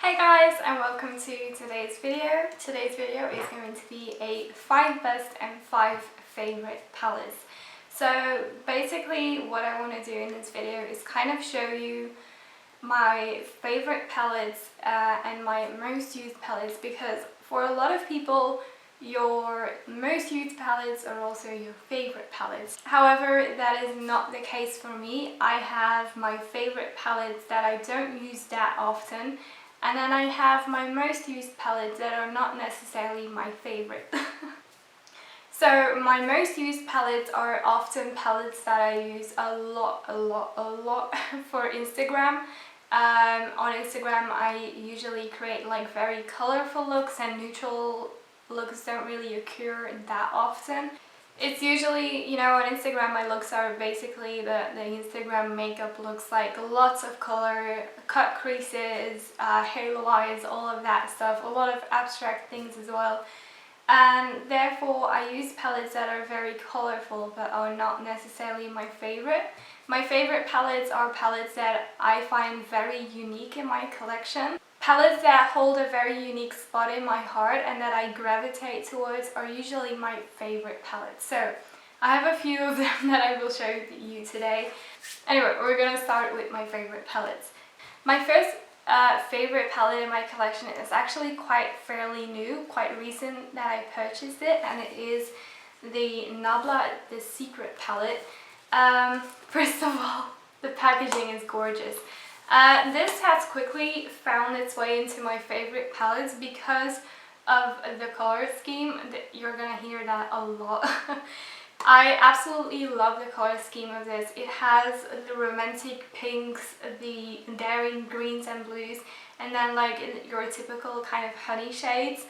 Hey guys, and welcome to today's video. Today's video is going to be a 5 best and 5 favorite palettes. So basically what I want to do in this video is kind of show you my favorite palettes and my most used palettes, because for a lot of people your most used palettes are also your favorite palettes. However, that is not the case for me. I have my favorite palettes that I don't use that often, and then I have my most used palettes that are not necessarily my favorite. So my most used palettes are often palettes that I use a lot for Instagram. On Instagram I usually create like very colorful looks, and neutral looks don't really occur that often. It's usually, you know, on Instagram my looks are basically the Instagram makeup looks, like lots of color, cut creases, halo eyes, all of that stuff, a lot of abstract things as well. And therefore I use palettes that are very colorful but are not necessarily my favorite. My favorite palettes are palettes that I find very unique in my collection. Palettes that hold a very unique spot in my heart and that I gravitate towards are usually my favorite palettes. So I have a few of them that I will show you today. Anyway, we're gonna start with my favorite palettes. My first favorite palette in my collection is actually quite fairly new, quite recent that I purchased it, and it is the Nabla The Secret palette. First of all, the packaging is gorgeous. This has quickly found its way into my favorite palettes because of the color scheme. You're gonna hear that a lot. I absolutely love the color scheme of this. It has the romantic pinks, the daring greens and blues, and then like your typical kind of honey shades.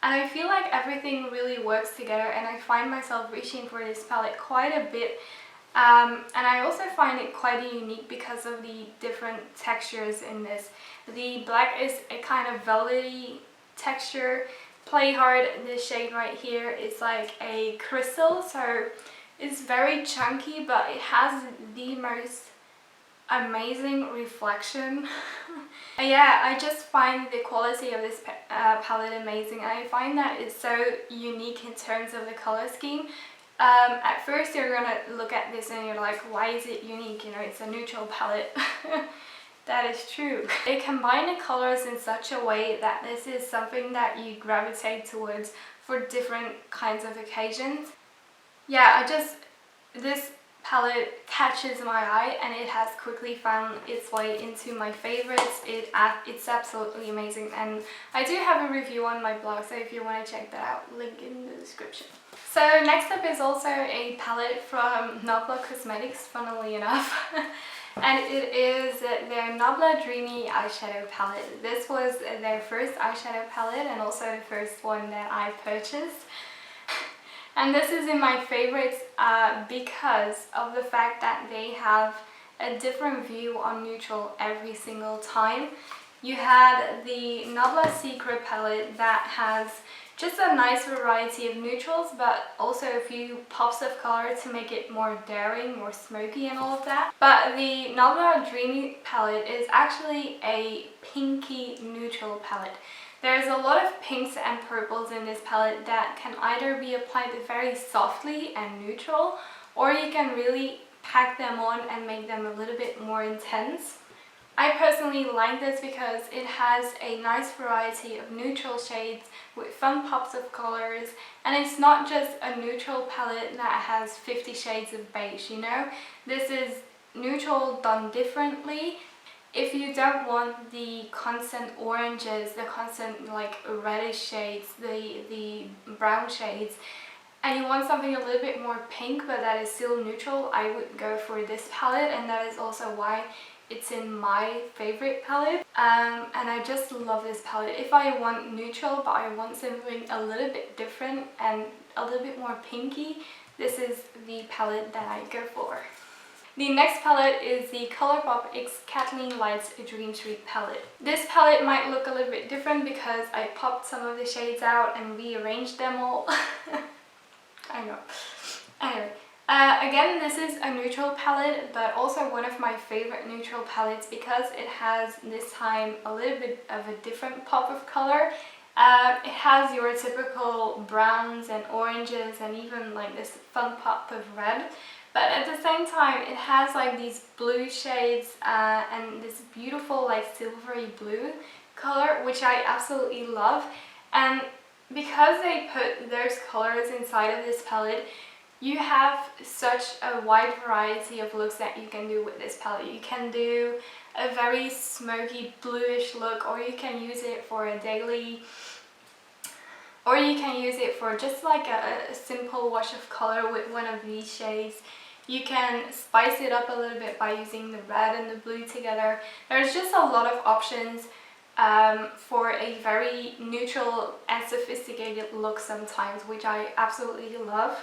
And I feel like everything really works together, and I find myself reaching for this palette quite a bit. And I also find it quite unique because of the different textures in this. The black is a kind of velvety texture. Play Hard, this shade right here, is like a crystal, so it's very chunky, but it has the most amazing reflection. Yeah, I just find the quality of this palette amazing, and I find that it's so unique in terms of the color scheme. At first you're gonna look at this and you're like, why is it unique? You know, it's a neutral palette. That is true. They combine the colors in such a way that this is something that you gravitate towards for different kinds of occasions. Yeah, this palette catches my eye, and it has quickly found its way into my favorites. It's absolutely amazing, and I do have a review on my blog, so if you want to check that out, link in the description. So next up is also a palette from Nabla Cosmetics, funnily enough. And it is their Nabla Dreamy eyeshadow palette. This was their first eyeshadow palette and also the first one that I purchased. And this is in my favorites because of the fact that they have a different view on neutral every single time. You had the Nabla Secret palette that has just a nice variety of neutrals, but also a few pops of color to make it more daring, more smoky and all of that. But the Nabla Dreamy palette is actually a pinky neutral palette. There's a lot of pinks and purples in this palette that can either be applied very softly and neutral, or you can really pack them on and make them a little bit more intense. I personally like this because it has a nice variety of neutral shades with fun pops of colors, and it's not just a neutral palette that has 50 shades of beige, you know? This is neutral done differently. If you don't want the constant oranges, the constant like reddish shades, the brown shades, and you want something a little bit more pink but that is still neutral, I would go for this palette, and that is also why it's in my favorite palette. And I just love this palette. If I want neutral but I want something a little bit different and a little bit more pinky, this is the palette that I go for. The next palette is the Colourpop X Kathleen Lights Dream Street palette. This palette might look a little bit different because I popped some of the shades out and rearranged them all. I know. Anyway, Again, this is a neutral palette, but also one of my favorite neutral palettes because it has this time a little bit of a different pop of color. It has your typical browns and oranges and even like this fun pop of red. But at the same time, it has like these blue shades and this beautiful like silvery blue color, which I absolutely love. And because they put those colors inside of this palette, you have such a wide variety of looks that you can do with this palette. You can do a very smoky bluish look, or you can use it for a daily, or you can use it for just like a simple wash of color with one of these shades. You can spice it up a little bit by using the red and the blue together. There's just a lot of options for a very neutral and sophisticated look sometimes, which I absolutely love.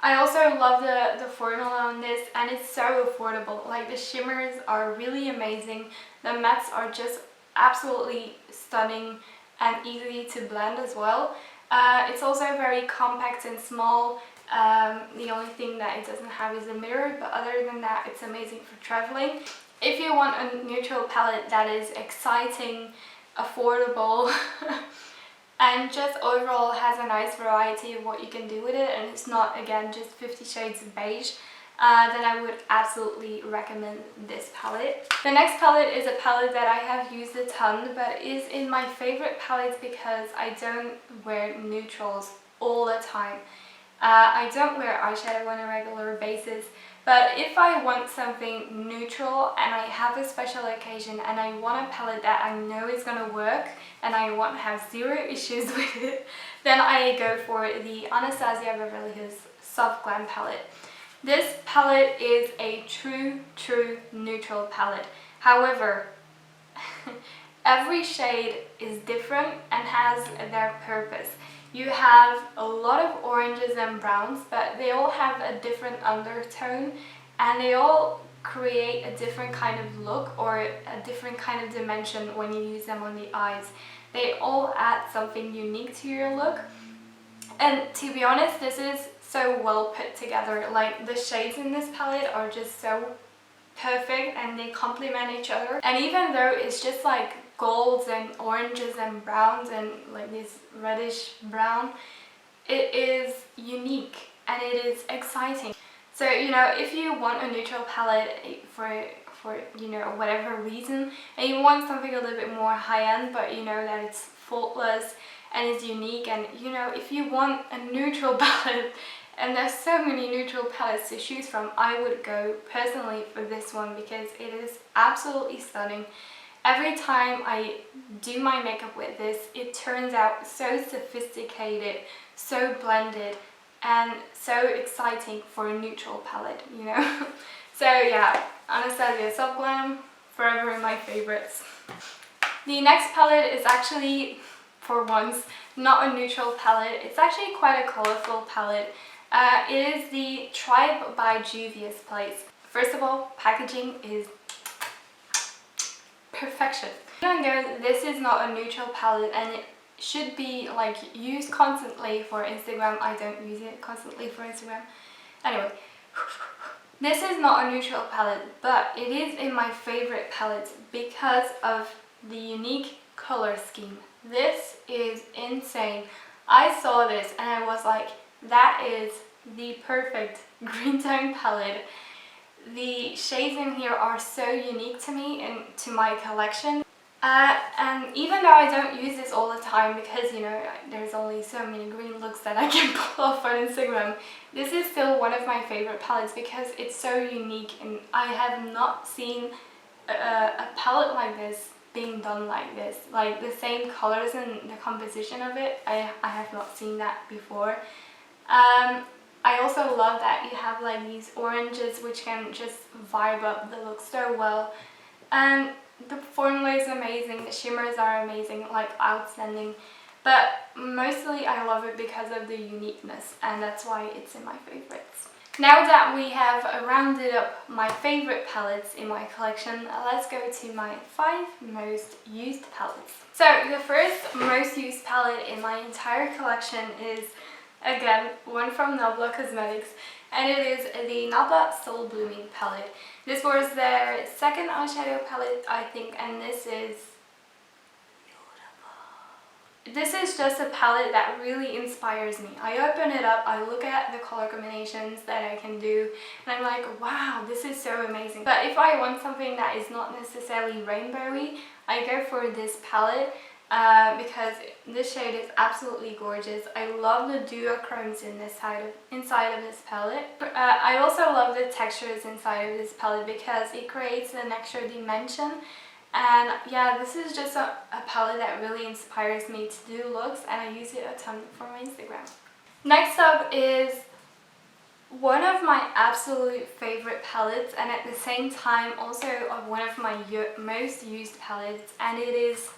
I also love the formula on this, and it's so affordable. Like, the shimmers are really amazing. The mattes are just absolutely stunning and easy to blend as well. It's also very compact and small. The only thing that it doesn't have is a mirror, but other than that, it's amazing for traveling. If you want a neutral palette that is exciting, affordable, and just overall has a nice variety of what you can do with it, and it's not, again, just 50 shades of beige, then I would absolutely recommend this palette. The next palette is a palette that I have used a ton, but is in my favorite palettes because I don't wear neutrals all the time. I don't wear eyeshadow on a regular basis, but if I want something neutral and I have a special occasion and I want a palette that I know is going to work and I want to have zero issues with it, then I go for the Anastasia Beverly Hills Soft Glam palette. This palette is a true neutral palette. However, every shade is different and has their purpose. You have a lot of oranges and browns, but they all have a different undertone, and they all create a different kind of look or a different kind of dimension when you use them on the eyes. They all add something unique to your look, and to be honest, this is so well put together. Like, the shades in this palette are just so perfect and they complement each other. And even though it's just like golds and oranges and browns and like this reddish brown, it is unique and it is exciting. So, you know, if you want a neutral palette for you know, whatever reason, and you want something a little bit more high-end, but you know that it's faultless and it's unique, and you know, if you want a neutral palette, and there's so many neutral palettes to choose from, I would go personally for this one because it is absolutely stunning. Every time I do my makeup with this, it turns out so sophisticated, so blended, and so exciting for a neutral palette, you know. So yeah, Anastasia Soft Glam, forever in my favorites. The next palette is actually, for once, not a neutral palette. It's actually quite a colourful palette. It is the Tribe by Juvia's Place. First of all, packaging is perfection. Even though this is not a neutral palette and it should be like used constantly for Instagram, I don't use it constantly for Instagram. Anyway, this is not a neutral palette, but it is in my favorite palettes because of the unique color scheme. This is insane. I saw this and I was like, that is the perfect green tone palette. The shades in here are so unique to me and to my collection. And even though I don't use this all the time because, you know, there's only so many green looks that I can pull off on Instagram, this is still one of my favorite palettes because it's so unique, and I have not seen a palette like this being done like this. Like, the same colors and the composition of it, I have not seen that before. I also love that you have like these oranges which can just vibe up the look so well. And the formula is amazing, the shimmers are amazing, like outstanding. But mostly I love it because of the uniqueness, and that's why it's in my favorites. Now that we have rounded up my favorite palettes in my collection, let's go to my 5 most used palettes. So the first most used palette in my entire collection is, again, one from Nabla Cosmetics, and it is the Nabla Soul Blooming palette. This was their second eyeshadow palette, I think, and this is just a palette that really inspires me. I open it up, I look at the color combinations that I can do, and I'm like, wow, this is so amazing. But if I want something that is not necessarily rainbowy, I go for this palette because this shade is absolutely gorgeous. I love the duochromes inside of this palette. I also love the textures inside of this palette because it creates an extra dimension. And yeah, this is just a palette that really inspires me to do looks, and I use it a ton for my Instagram. Next up is one of my absolute favorite palettes, and at the same time also one of my most used palettes, and it is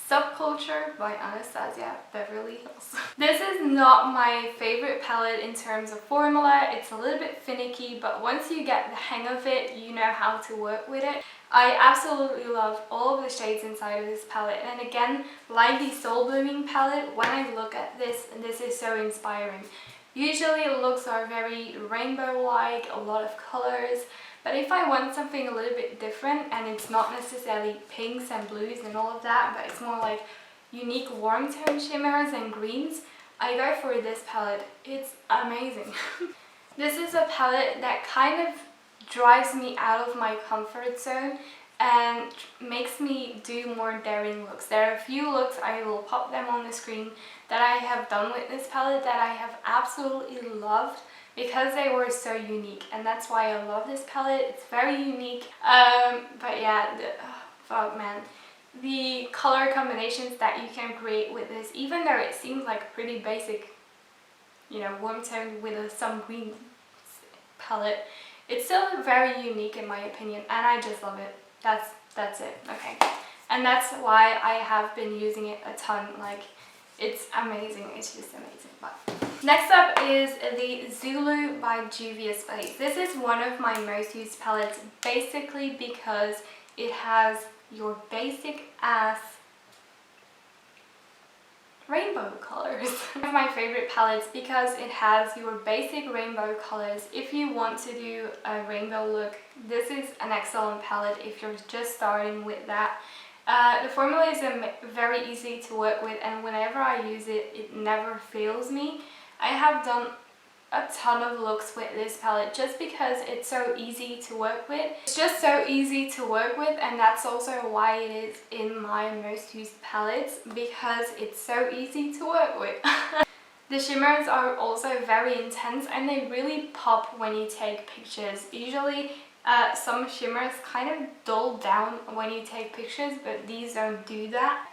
Subculture by Anastasia, Beverly Hills. This is not my favorite palette in terms of formula. It's a little bit finicky, but once you get the hang of it, you know how to work with it. I absolutely love all of the shades inside of this palette, and again, like the Soul Blooming palette, when I look at this is so inspiring. Usually looks are very rainbow-like, a lot of colors, but if I want something a little bit different, and it's not necessarily pinks and blues and all of that, but it's more like unique warm tone shimmers and greens, I go for this palette. It's amazing. This is a palette that kind of drives me out of my comfort zone and makes me do more daring looks. There are a few looks, I will pop them on the screen, that I have done with this palette that I have absolutely loved because they were so unique, and that's why I love this palette. It's very unique. But yeah, oh man, the color combinations that you can create with this, even though it seems like a pretty basic, you know, warm tone with some green palette, it's still very unique in my opinion, and I just love it. That's it. Okay, and that's why I have been using it a ton. Like, it's amazing. It's just amazing. But next up is the Zulu by Juvia Space. This is one of my most used palettes, basically because it has your basic ass rainbow colors. One of my favorite palettes because it has your basic rainbow colors. If you want to do a rainbow look, this is an excellent palette if you're just starting with that. The formula is very easy to work with, and whenever I use it, it never fails me. I have done a ton of looks with this palette just because it's so easy to work with. It's just so easy to work with, and that's also why it is in my most used palettes, because it's so easy to work with. The shimmers are also very intense, and they really pop when you take pictures. Usually some shimmers kind of dull down when you take pictures, but these don't do that.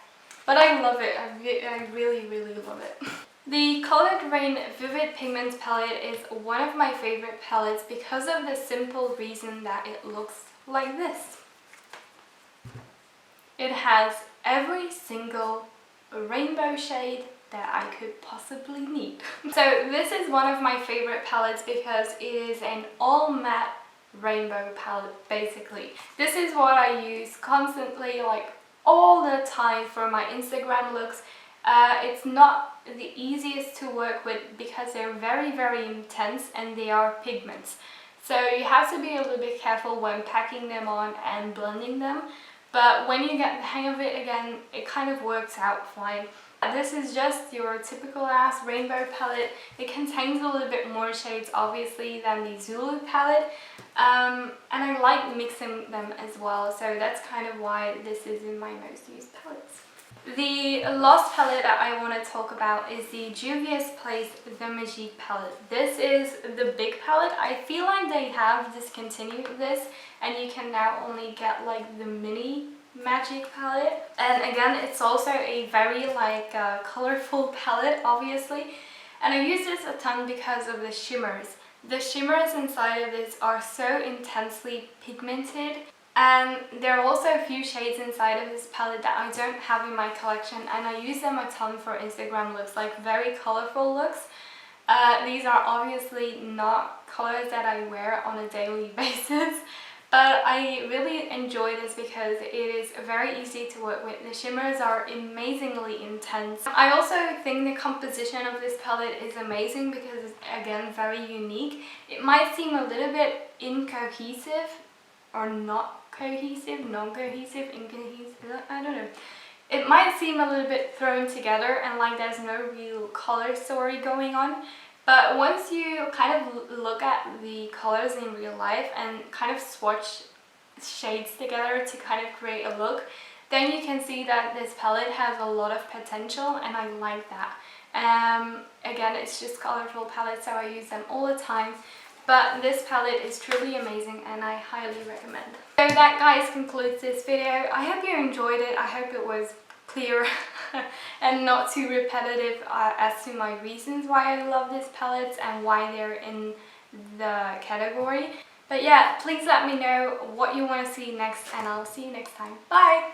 But I love it. I really, really love it. The Colored Raine Vivid Pigments palette is one of my favorite palettes because of the simple reason that it looks like this. It has every single rainbow shade that I could possibly need. So this is one of my favorite palettes because it is an all matte rainbow palette basically. This is what I use constantly, like all the time for my Instagram looks. It's not the easiest to work with because they're very, very intense and they are pigments. So you have to be a little bit careful when packing them on and blending them. But when you get the hang of it again, it kind of works out fine. This is just your typical ass rainbow palette. It contains a little bit more shades obviously than the Zulu palette. And I like mixing them as well. So that's kind of why this is in my most used palettes. The last palette that I want to talk about is the Juvia's Place The Magique palette. This is the big palette. I feel like they have discontinued this and you can now only get like the mini Magic palette. And again, it's also a very like colorful palette obviously. And I use this a ton because of the shimmers. The shimmers inside of this are so intensely pigmented. And there are also a few shades inside of this palette that I don't have in my collection, and I use them a ton for Instagram looks, like very colorful looks. These are obviously not colors that I wear on a daily basis, But I really enjoy this because it is very easy to work with. The shimmers are amazingly intense. I also think the composition of this palette is amazing because it's, again, very unique. It might seem a little bit incohesive or not cohesive, non-cohesive, incohesive, I don't know. It might seem a little bit thrown together and like there's no real color story going on. But once you kind of look at the colors in real life and kind of swatch shades together to kind of create a look, then you can see that this palette has a lot of potential, and I like that. Again, it's just colorful palettes, so I use them all the time. But this palette is truly amazing and I highly recommend. So that, guys, concludes this video. I hope you enjoyed it. I hope it was clear and not too repetitive as to my reasons why I love these palettes and why they're in the category. But yeah, please let me know what you want to see next, and I'll see you next time. Bye!